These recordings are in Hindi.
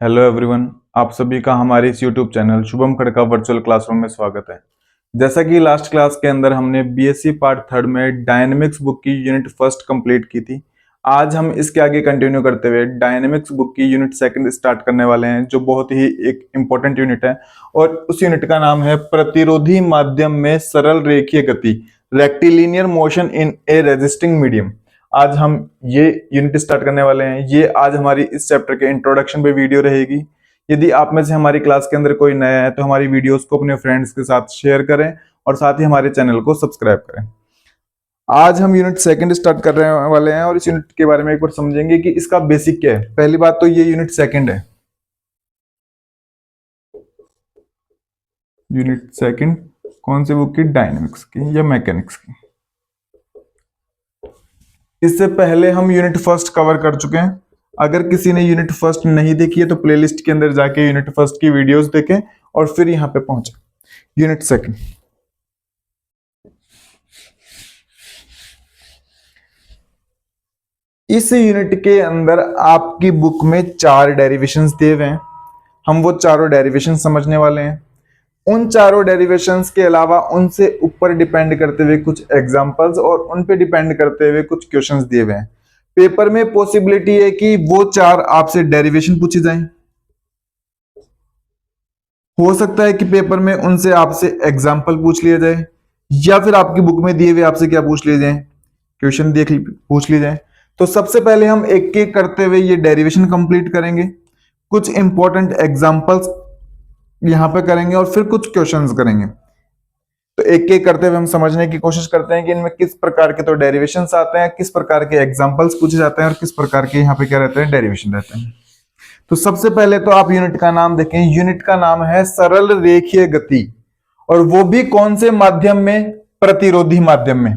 Hello everyone. आप सभी का हमारे इस YouTube channel Shubham Khadka virtual classroom में स्वागत है। जैसा कि लास्ट क्लास के अंदर हमने बीएससी पार्ट थर्ड में डायनेमिक्स बुक की यूनिट फर्स्ट कंप्लीट की थी। आज हम इसके आगे कंटिन्यू करते हुए डायनेमिक्स बुक की यूनिट सेकंड स्टार्ट करने वाले हैं, जो बहुत ही एक इंपॉर्टेंट यूनिट है। और उस यूनिट का नाम है प्रतिरोधी माध्यम में सरल रेखीय गति, rectilinear motion in A resisting medium. आज हम ये यूनिट स्टार्ट करने वाले हैं। ये आज हमारी इस चैप्टर के इंट्रोडक्शन पे वीडियो रहेगी। यदि आप में से हमारी क्लास के अंदर कोई नया है तो हमारी वीडियोस को अपने फ्रेंड्स के साथ शेयर करें और साथ ही हमारे चैनल को सब्सक्राइब करें। आज हम यूनिट सेकंड स्टार्ट कर रहे वाले हैं और इस यूनिट के बारे में एक बार समझेंगे कि इसका बेसिक क्या है। पहली बात तो ये यूनिट सेकंड है। यूनिट सेकंड कौन सी बुक की? डायनेमिक्स की या मैकेनिक्स की। इससे पहले हम यूनिट फर्स्ट कवर कर चुके हैं। अगर किसी ने यूनिट फर्स्ट नहीं देखी है तो प्लेलिस्ट के अंदर जाके यूनिट फर्स्ट की वीडियोस देखें और फिर यहां पे पहुंचे। यूनिट सेकंड, इस यूनिट के अंदर आपकी बुक में 4 डेरिवेशंस दिए हुए हैं। हम वो चारों डेरिवेशन समझने वाले हैं। उन चारों डेरिवेशंस के अलावा उनसे ऊपर डिपेंड करते हुए कुछ एग्जांपल्स और उन पे डिपेंड करते हुए कुछ क्वेश्चंस दिए हुए हैं। पेपर में पॉसिबिलिटी है कि वो 4 आपसे डेरिवेशन पूछी जाए। हो सकता है कि पेपर में उनसे आपसे एग्जांपल पूछ लिया जाए, या फिर आपकी बुक में दिए हुए आपसे क्या पूछ लिए जाए, क्वेश्चन पूछ लिए जाए। तो सबसे पहले हम एक एक करते हुए ये डेरिवेशन कंप्लीट करेंगे, कुछ इंपॉर्टेंट एग्जांपल्स यहां पे करेंगे और फिर कुछ क्वेश्चंस करेंगे। तो एक एक करते हुए हम समझने की कोशिश करते हैं कि इनमें किस प्रकार के तो डेरिवेशंस आते हैं, किस प्रकार के एग्जांपल्स पूछे जाते हैं और किस प्रकार के यहाँ पे क्या रहते हैं, डेरिवेशन रहते हैं। तो सबसे पहले तो आप यूनिट का नाम देखें। यूनिट का नाम है सरल रेखीय गति, और वो भी कौन से माध्यम में? प्रतिरोधी माध्यम में।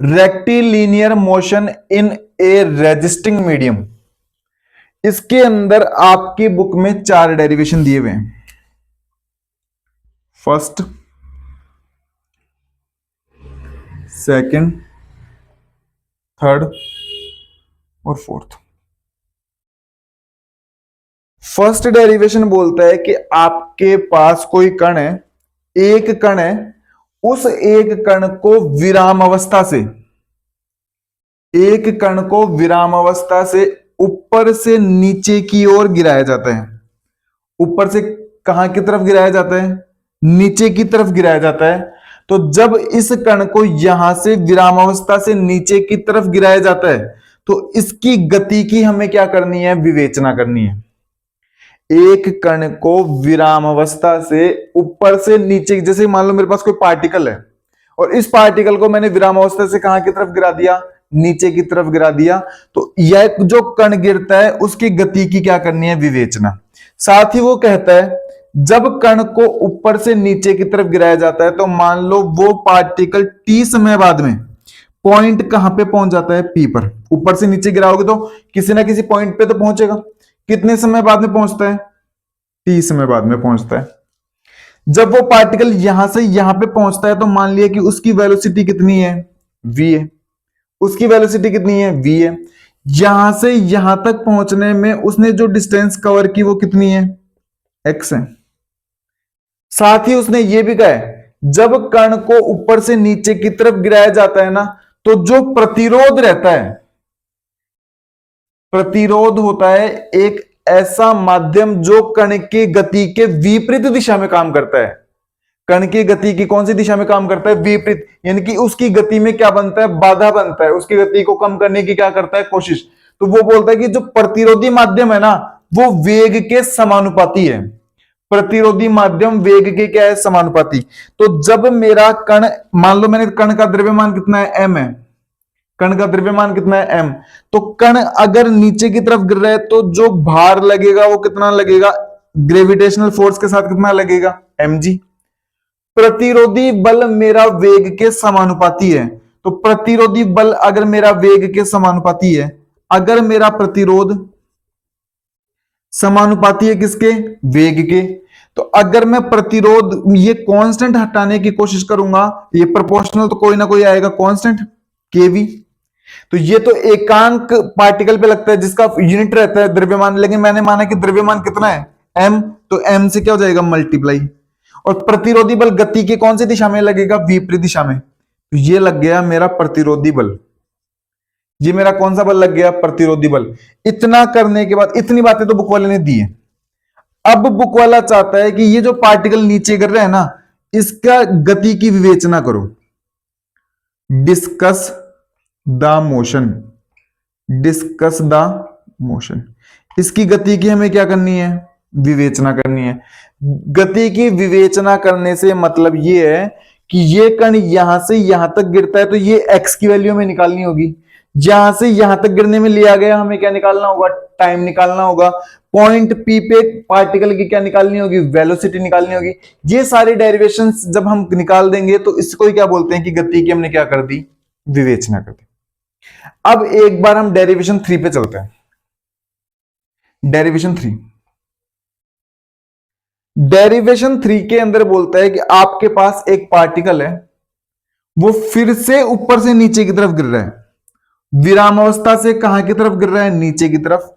Rectilinear motion in A resisting medium. इसके अंदर आपकी बुक में 4 डेरिवेशन दिए हुए हैं। फर्स्ट, सेकंड, थर्ड और फोर्थ। फर्स्ट डेरिवेशन बोलता है कि आपके पास कोई कण है, एक कण है, उस एक कण को विराम अवस्था से, एक कण को विराम अवस्था से ऊपर से नीचे की ओर गिराया जाता है। ऊपर से कहां की तरफ गिराया जाता है? नीचे की तरफ गिराया जाता है। तो जब इस कण को यहां से विराम अवस्था से नीचे की तरफ गिराया जाता है तो इसकी गति की हमें क्या करनी है? विवेचना करनी है। एक कण को विराम अवस्था से ऊपर से नीचे, जैसे मान लो मेरे पास कोई पार्टिकल है और इस पार्टिकल को मैंने विराम अवस्था से कहां की तरफ गिरा दिया? नीचे की तरफ गिरा दिया। तो यह जो कण गिरता है उसकी गति की क्या करनी है? विवेचना। साथ ही वो कहता है जब कण को ऊपर से नीचे की तरफ गिराया जाता है तो मान लो वो पार्टिकल टी समय बाद में पॉइंट कहां पे पहुंच जाता है? पी पर। ऊपर से नीचे गिराओगे तो किसी ना किसी पॉइंट पे तो पहुंचेगा। कितने समय बाद में पहुंचता है? टी समय बाद में पहुंचता है। जब वो पार्टिकल यहां से यहां पे पहुंचता है तो मान लिया कि उसकी वेलोसिटी कितनी है? v है। उसकी वेलोसिटी कितनी है? v है। यहां से यहां तक पहुंचने में उसने जो डिस्टेंस कवर की वो कितनी है? x है। साथ ही उसने ये भी कहा है जब कण को ऊपर से नीचे की तरफ गिराया जाता है ना, तो जो प्रतिरोध रहता है, प्रतिरोध होता है एक ऐसा माध्यम जो कण की गति के विपरीत दिशा में काम करता है। कण की गति की कौन सी दिशा में काम करता है? विपरीत। यानी कि उसकी गति में क्या बनता है? बाधा बनता है। उसकी गति को कम करने की क्या करता है? कोशिश। तो वो बोलता है कि जो प्रतिरोधी माध्यम है ना, वो वेग के समानुपाती है। प्रतिरोधी माध्यम वेग के क्या है? समानुपाती। तो जब मेरा कण, मान लो मैंने कण का द्रव्यमान कितना है? m है। कण का द्रव्यमान कितना है? m। तो कण अगर नीचे की तरफ गिर रहा है तो जो भार लगेगा वो कितना लगेगा? ग्रेविटेशनल फोर्स के साथ कितना लगेगा? mg। प्रतिरोधी बल मेरा वेग के समानुपाती है। तो प्रतिरोधी बल अगर मेरा वेग के समानुपाती है, अगर मेरा प्रतिरोध समानुपाती है किसके? वेग के, तो अगर मैं प्रतिरोध ये कांस्टेंट हटाने की कोशिश करूंगा, ये प्रोपोर्शनल तो कोई ना कोई आएगा कांस्टेंट, केवी। तो ये तो एकांक पार्टिकल पे लगता है जिसका यूनिट रहता है द्रव्यमान, लेकिन मैंने माना कि द्रव्यमान कितना है m, तो m से क्या हो जाएगा मल्टीप्लाई। और प्रतिरोधी बल गति के कौन सी दिशा में लगेगा, विपरीत दिशा में। तो ये लग गया मेरा प्रतिरोधी बल, ये मेरा कौन सा बल लग गया, प्रतिरोधी बल। इतना करने के बाद इतनी बातें तो बुक वाले ने दी है। अब बुक वाला चाहता है कि ये जो पार्टिकल नीचे गिर रहा है ना, इसका गति की विवेचना करो, discuss the motion, discuss the motion. इसकी गति की हमें क्या करनी है, विवेचना करनी है। गति की विवेचना करने से मतलब ये है कि ये कण यहां से यहां तक गिरता है तो ये x की वैल्यू में निकालनी होगी। यहां से यहां तक गिरने में लिया गया, हमें क्या निकालना होगा, टाइम निकालना होगा। पॉइंट P पे पार्टिकल की क्या निकालनी होगी, वेलोसिटी निकालनी होगी। ये सारी डेरिवेशंस जब हम निकाल देंगे तो इसको ही क्या बोलते हैं कि गति की हमने क्या कर दी, विवेचना कर दी। अब एक बार हम डेरिवेशन 3 पे चलते हैं। डेरिवेशन 3, डेरिवेशन 3 के अंदर बोलता है कि आपके पास एक पार्टिकल है, वो फिर से ऊपर से नीचे की तरफ गिर रहा है। विराम अवस्था से कहां की तरफ गिर रहा है, नीचे की तरफ।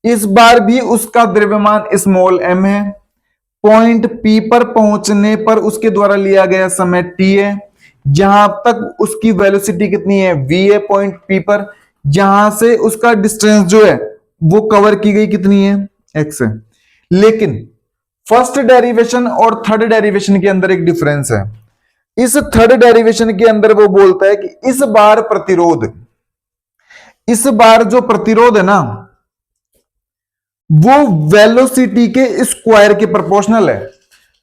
इस बार भी उसका द्रव्यमान स्मॉल m है। पॉइंट P पर पहुंचने पर उसके द्वारा लिया गया समय t है। जहां तक उसकी वेलोसिटी कितनी है, v है पॉइंट P पर। जहां से उसका डिस्टेंस जो है वो कवर की गई कितनी है, x है। लेकिन फर्स्ट डेरिवेशन और थर्ड डेरिवेशन के अंदर एक डिफरेंस है। इस थर्ड डेरिवेशन के अंदर वो बोलता है कि इस बार प्रतिरोध, इस बार जो प्रतिरोध है ना वो वेलोसिटी के स्क्वायर के प्रोपोर्शनल है।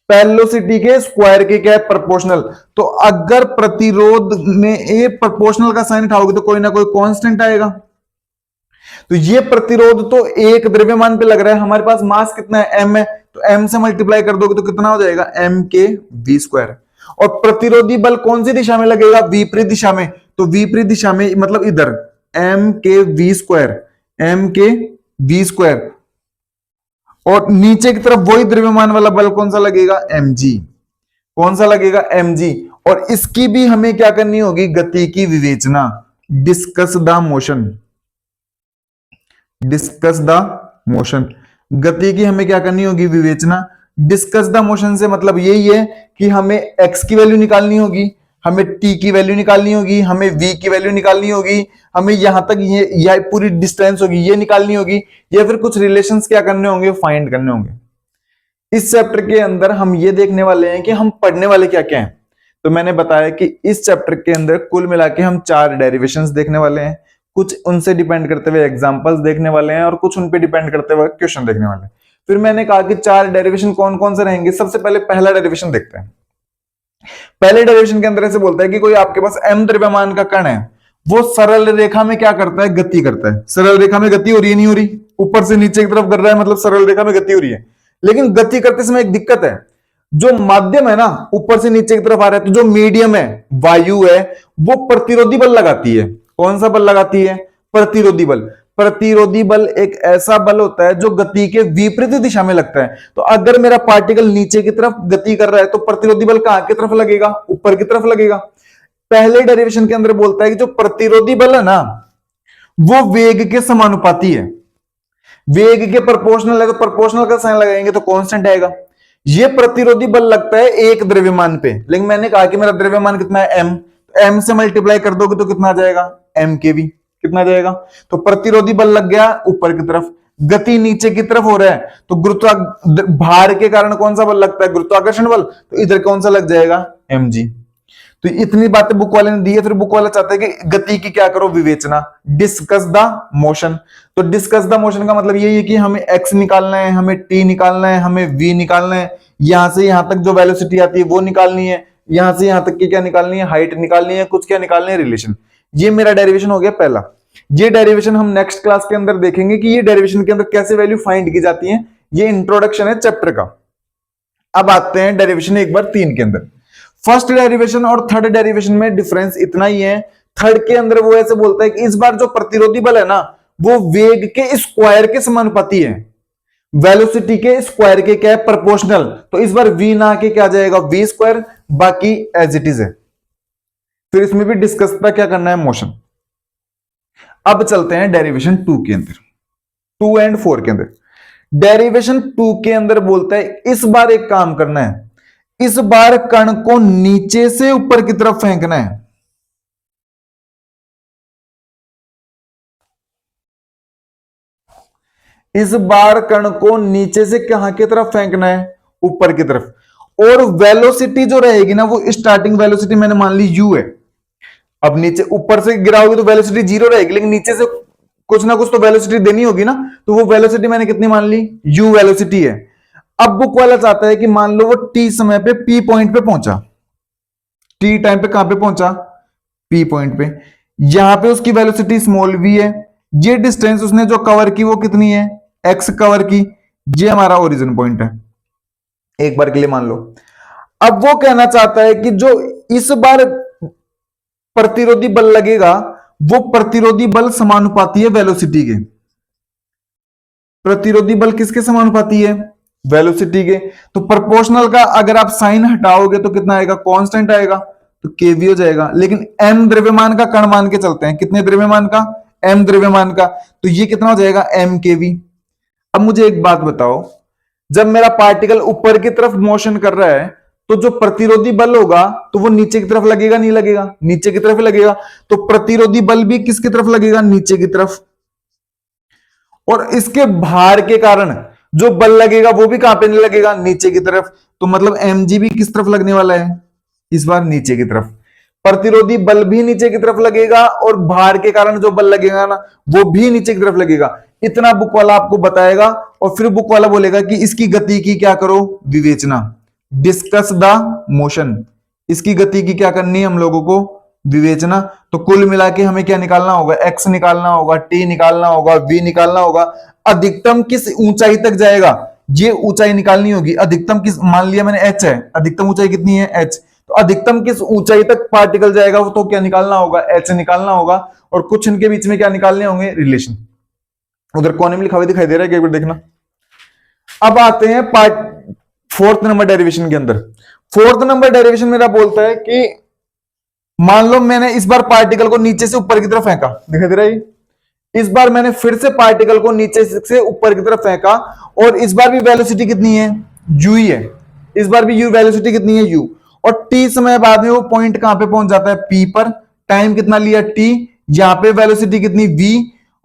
वेलोसिटी के स्क्वायर के क्या है, प्रोपोर्शनल। तो अगर प्रतिरोध में ए प्रोपोर्शनल का साइन उठाओगे तो कोई ना कोई कांस्टेंट आएगा। तो ये प्रतिरोध तो एक द्रव्यमान पे लग रहा है, हमारे पास मास कितना है, m है, तो m से मल्टीप्लाई कर दोगे तो कितना हो जाएगा, m के v स्क्वायर। और प्रतिरोधी बल कौन सी दिशा में लगेगा, विपरीत दिशा में। तो विपरीत दिशा में मतलब इधर m के v स्क्वायर, m के v स्क्वायर। और नीचे की तरफ वही द्रव्यमान वाला बल कौन सा लगेगा, mg। कौन सा लगेगा, mg। और इसकी भी हमें क्या करनी होगी, गति की विवेचना, discuss the motion, discuss the motion. गति की हमें क्या करनी होगी, विवेचना। डिस्कस द मोशन से मतलब यही है कि हमें x की वैल्यू निकालनी होगी, हमें t की वैल्यू निकालनी होगी, हमें v की वैल्यू निकालनी होगी, हमें यहां तक ये पूरी डिस्टेंस होगी ये निकालनी होगी, या फिर कुछ रिलेशंस क्या करने होंगे, फाइंड करने होंगे। इस चैप्टर के अंदर हम ये देखने वाले हैं कि हम पढ़ने वाले क्या क्या हैं। तो मैंने बताया कि इस चैप्टर के अंदर कुल मिला के हम 4 डेरिवेशंस देखने वाले हैं, कुछ उनसे डिपेंड करते हुए एग्जांपल्स देखने वाले हैं और कुछ उन पे डिपेंड करते हुए क्वेश्चन देखने वाले हैं। फिर मैंने कहा कि 4 डेरिवेशन कौन कौन से रहेंगे। सबसे पहले पहला डेरिवेशन देखते हैं। पहले डेरिवेशन के अंदर ऐसे बोलता है कि कोई आपके पास m द्रव्यमान का कण है, वो सरल रेखा में क्या करता है, गति करता है। सरल रेखा में गति हो रही है, नहीं हो रही, ऊपर से नीचे की तरफ कर रहा है मतलब सरल रेखा में गति हो रही है। लेकिन गति करते समय एक दिक्कत है, जो माध्यम है ना ऊपर से नीचे की तरफ आ रहा है, तो जो मीडियम है, वायु है, वो प्रतिरोधी बल लगाती है। कौन सा बल लगाती है, प्रतिरोधी बल। प्रतिरोधी बल एक ऐसा बल होता है जो गति के विपरीत दिशा में लगता है। तो अगर मेरा पार्टिकल नीचे की तरफ गति कर रहा है तो प्रतिरोधी बल कहां की तरफ लगेगा, ऊपर की तरफ लगेगा। पहले डेरिवेशन के अंदर बोलता है कि जो प्रतिरोधी बल है ना वो वेग के समानुपाती है। वेग के प्रोपोर्शनल है तो प्रोपोर्शनल का साइन लगाएंगे तो कांस्टेंट आएगा। ये प्रतिरोधी बल लगता है एक द्रव्यमान पे, लेकिन मैंने कहा कि मेरा द्रव्यमान कितना है, m। m से मल्टीप्लाई कर दोगे तो कितना आ जाएगा, m के v। कितना जाएगा, तो प्रतिरोधी बल लग गया ऊपर की तरफ, गति नीचे की तरफ हो रहा है तो भार के कारण कौन सा बल लगता है, गुरुत्वाकर्षण बल। तो इधर कौन सा लग जाएगा, mg। तो इतनी बातें बुक वाले ने दी है। फिर बुक वाला चाहता है कि गति की क्या करो, विवेचना, डिस्कस द मोशन। तो डिस्कस द मोशन का मतलब यही है कि हमें x निकालना है, हमें t निकालना है, हमें v निकालना है। यहां से यहां तक जो वेलोसिटी आती है वो निकालनी है, यहां से यहां तक की क्या निकालनी है, हाइट निकालनी है, कुछ क्या निकालनी है, रिलेशन। ये मेरा डेरिवेशन हो गया पहला। ये डेरिवेशन हम नेक्स्ट क्लास के अंदर देखेंगे कि ये डेरिवेशन के अंदर कैसे वैल्यू फाइंड की जाती है। ये इंट्रोडक्शन है चैप्टर का। अब आते हैं डेरिवेशन एक बार 3 के अंदर। फर्स्ट डेरिवेशन और थर्ड डेरिवेशन में डिफरेंस इतना ही है। थर्ड के अंदर वो ऐसे बोलता है कि इस बार जो प्रतिरोधी बल है ना वो वेग के स्क्वायर के समानुपाती है, वेलोसिटी के स्क्वायर के क्या है, प्रोपोर्शनल। तो इस बार v ना के क्या आ जाएगा, v स्क्वायर, बाकी एज इट इज है। फिर इसमें भी डिस्कस क्या करना है, मोशन। अब चलते हैं डेरिवेशन 2 के अंदर, 2 एंड 4 के अंदर। डेरिवेशन 2 के अंदर बोलता है इस बार एक काम करना है, इस बार कण को नीचे से ऊपर की तरफ फेंकना है। इस बार कण को नीचे से कहां की तरफ फेंकना है, ऊपर की तरफ। और वेलोसिटी जो रहेगी ना, वो स्टार्टिंग वेलोसिटी मैंने मान ली u है। अब नीचे ऊपर से गिराओगे तो वेलोसिटी 0 रहेगी, लेकिन नीचे से कुछ ना कुछ तो वेलोसिटी देनी होगी ना, तो वो वेलोसिटी मैंने कितनी मान ली, u वेलोसिटी है। अब बुक वाला चाहता है कि मान लो वो t समय पे p पॉइंट पे पहुंचा, t टाइम पे कहां पे पहुंचा, p पॉइंट पे। यहां पे उसकी वेलोसिटी स्मॉल v है, ये डिस्टेंस उसने जो कवर की वो कितनी है, x कवर की। ये हमारा ओरिजिन पॉइंट है, एक बार के लिए मान लो। अब वो कहना चाहता है कि जो इस बार प्रतिरोधी बल लगेगा, वो प्रतिरोधी बल समानुपाती है वेलोसिटी के। प्रतिरोधी बल किसके समानुपाती है, वेलोसिटी के। तो प्रोपोर्शनल का अगर आप साइन हटाओगे तो कितना आएगा, कांस्टेंट आएगा, तो केवी हो जाएगा। लेकिन m द्रव्यमान का कण मान के चलते हैं, कितने द्रव्यमान का, m द्रव्यमान का, तो ये कितना हो जाएगा, m केवी। अब मुझे एक बात बताओ, जब मेरा पार्टिकल ऊपर की तरफ मोशन कर रहा है, तो जो प्रतिरोधी बल होगा तो वो नीचे की तरफ लगेगा, नहीं लगेगा, नीचे की तरफ लगेगा। तो प्रतिरोधी बल भी किसकी तरफ लगेगा, नीचे की तरफ। और इसके भार के कारण जो बल लगेगा वो भी कहां पे नहीं लगेगा, नीचे की तरफ। तो मतलब mg भी किस तरफ लगने वाला है, इस बार नीचे की तरफ। प्रतिरोधी बल भी नीचे की तरफ लगेगा और भार के कारण जो बल लगेगा ना, वो भी नीचे की तरफ लगेगा। इतना बुक वाला आपको बताएगा और फिर बुक वाला बोलेगा कि इसकी गति की क्या करो, विवेचना, डिस्कस द मोशन। इसकी गति की क्या करनी है हम लोगों को, विवेचना। तो कुल मिला के हमें क्या निकालना होगा, x निकालना होगा, t निकालना होगा, v निकालना होगा। अधिकतम किस ऊंचाई तक जाएगा, ये ऊंचाई निकालनी होगी। अधिकतम किस, मान लिया मैंने h है, अधिकतम ऊंचाई कितनी है, h। तो अधिकतम किस ऊंचाई तक पार्टिकल जाएगा, वो तो क्या निकालना होगा, h निकालना होगा। और कुछ इनके बीच में क्या निकालने होंगे, रिलेशन। उधर कोने में लिखा हुआ दिखाई दे रहा है, एक बार देखना। अब आते हैं पार्ट 4th नंबर डेरिवेशन के अंदर। 4th नंबर डेरिवेशन मेरा बोलता है कि मान लो मैंने इस बार पार्टिकल को नीचे से ऊपर की तरफ फेंका, दिखाई दे रहा है। इस बार मैंने फिर से पार्टिकल को नीचे से ऊपर की तरफ फेंका और इस बार भी वेलोसिटी कितनी है, u ही है। इस बार भी u वेलोसिटी कितनी है, u। और t समय बाद में वो पॉइंट कहां पे पहुंच जाता है, p पर। टाइम कितना लिया, t। यहां पे वेलोसिटी कितनी, v।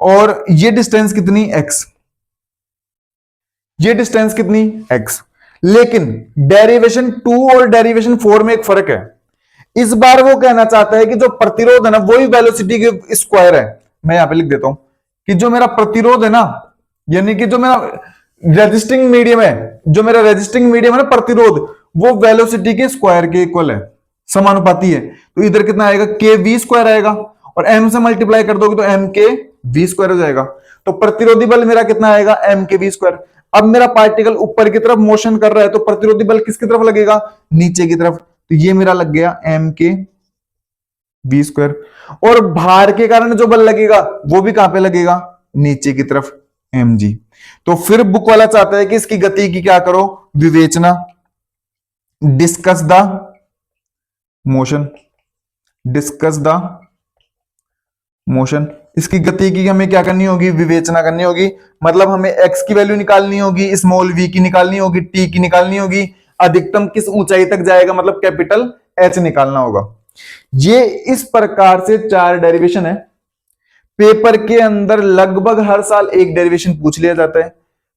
और ये डिस्टेंस कितनी, x। ये डिस्टेंस कितनी, x। लेकिन डेरिवेशन 2 और डेरिवेशन 4 में एक फर्क है। इस बार वो कहना चाहता है कि जो प्रतिरोध है ना, वही वेलोसिटी के स्क्वायर है। मैं यहां पे लिख देता हूं कि जो मेरा प्रतिरोध है ना, यानी कि जो मेरा रेजिस्टिंग मीडियम है, जो मेरा रेजिस्टिंग मीडियम है ना, प्रतिरोध, वो वेलोसिटी के स्क्वायर के इक्वल है, समानुपाती है। तो इधर कितना आएगा, के वी स्क्वायर आएगा, और m से मल्टीप्लाई कर दोगे तो m के वी स्क्वायर हो जाएगा। तो प्रतिरोधी बल मेरा कितना आएगा, m के वी स्क्वायर। अब मेरा पार्टिकल ऊपर की तरफ मोशन कर रहा है, तो प्रतिरोधी बल किसकी तरफ लगेगा, नीचे की तरफ। तो ये मेरा लग गया m के वी स्क्वायर। और भार के कारण जो बल लगेगा वो भी कहां पे लगेगा, नीचे की तरफ, mg। तो फिर बुक वाला चाहता है कि इसकी गति की क्या करो, विवेचना, discuss the motion, discuss the motion. इसकी गति की हमें क्या करनी होगी, विवेचना करनी होगी। मतलब हमें x की वैल्यू निकालनी होगी, स्मॉल v की निकालनी होगी, t की निकालनी होगी। अधिकतम किस ऊंचाई तक जाएगा, मतलब कैपिटल h निकालना होगा। ये इस प्रकार से 4 डेरिवेशन है। पेपर के अंदर लगभग हर साल एक डेरिवेशन पूछ लिया जाता है।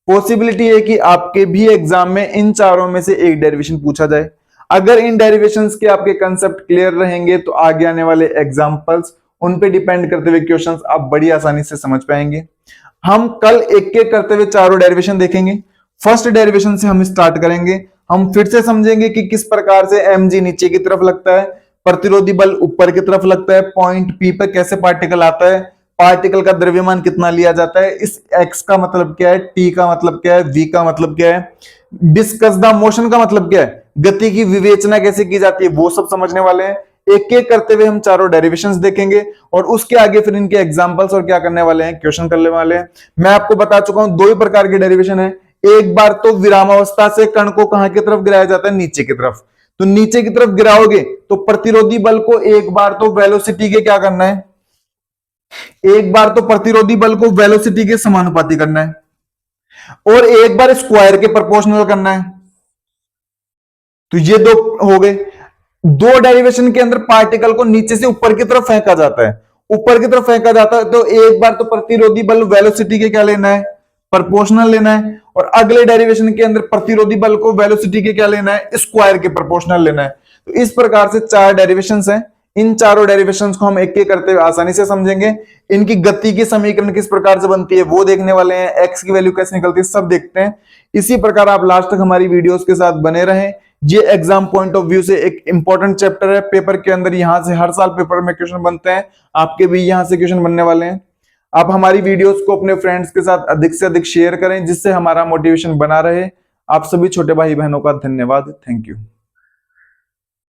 पॉसिबिलिटी है कि आपके भी एग्जाम में इन चारों में से एक डेरिवेशन पूछा जाए। अगर इन डेरिवेशंस के आपके कंसेप्ट क्लियर रहेंगे तो आगे आने वाले एग्जांपल्स, उन पे डिपेंड करते हुए क्वेश्चंस आप बड़ी आसानी से समझ पाएंगे। हम कल एक एक करते हुए चारों डेरिवेशन देखेंगे। फर्स्ट डेरिवेशन से हम स्टार्ट करेंगे। हम फिर से समझेंगे कि किस प्रकार से mg नीचे की तरफ लगता है, प्रतिरोधी बल ऊपर की तरफ लगता है, पॉइंट P पे कैसे पार्टिकल आता है, पार्टिकल का द्रव्यमान कितना लिया जाता है, इस x का मतलब क्या है, t का मतलब क्या है, v का मतलब क्या है, डिस्कस द मोशन का मतलब क्या है, गति की विवेचना कैसे की जाती है, वो सब समझने वाले हैं। एक एक करते हुए हम चारों डेरिवेशंस देखेंगे और उसके आगे फिर इनके एग्जांपल्स और क्या करने वाले हैं, क्वेश्चन करने वाले हैं। मैं आपको बता चुका हूं 2 ही प्रकार के डेरिवेशन है। एक बार तो विरामावस्था से कण को कहां की तरफ गिराया जाता है, नीचे की तरफ। तो नीचे की तरफ गिराओगे तो प्रतिरोधी बल को एक बार तो वेलोसिटी के क्या करना है, एक बार तो प्रतिरोधी बल को वेलोसिटी के समानुपाती करना है, और एक बार स्क्वायर के प्रोपोर्शनल करना है। तो ये दो हो गए। दो डेरिवेशन के अंदर पार्टिकल को नीचे से ऊपर की तरफ फेंका जाता है, ऊपर की तरफ फेंका जाता है, तो एक बार तो प्रतिरोधी बल वेलोसिटी के क्या लेना है, प्रोपोर्शनल लेना है, और अगले डेरिवेशन के अंदर प्रतिरोधी बल को वेलोसिटी के क्या लेना है, स्क्वायर के प्रोपोर्शनल लेना है। तो इस प्रकार से चार डेरिवेशंस हैं। इन चारों डेरिवेशंस को हम एक एक करते हुए आसानी से समझेंगे। इनकी गति की समीकरण किस प्रकार से बनती है वो देखने वाले हैं, एक्स की वैल्यू कैसे निकलती है सब देखते हैं। इसी प्रकार आप लास्ट तक हमारी वीडियोस के साथ बने रहें। ये एग्जाम पॉइंट ऑफ व्यू से एक इंपॉर्टेंट चैप्टर है, पेपर के अंदर यहां से हर साल पेपर में क्वेश्चन बनते हैं, आपके भी यहां से क्वेश्चन बनने वाले हैं। आप हमारी वीडियोस को अपने फ्रेंड्स के साथ अधिक से अधिक शेयर करें, जिससे हमारा मोटिवेशन बना रहे। आप सभी छोटे भाई बहनों का धन्यवाद। Thank you.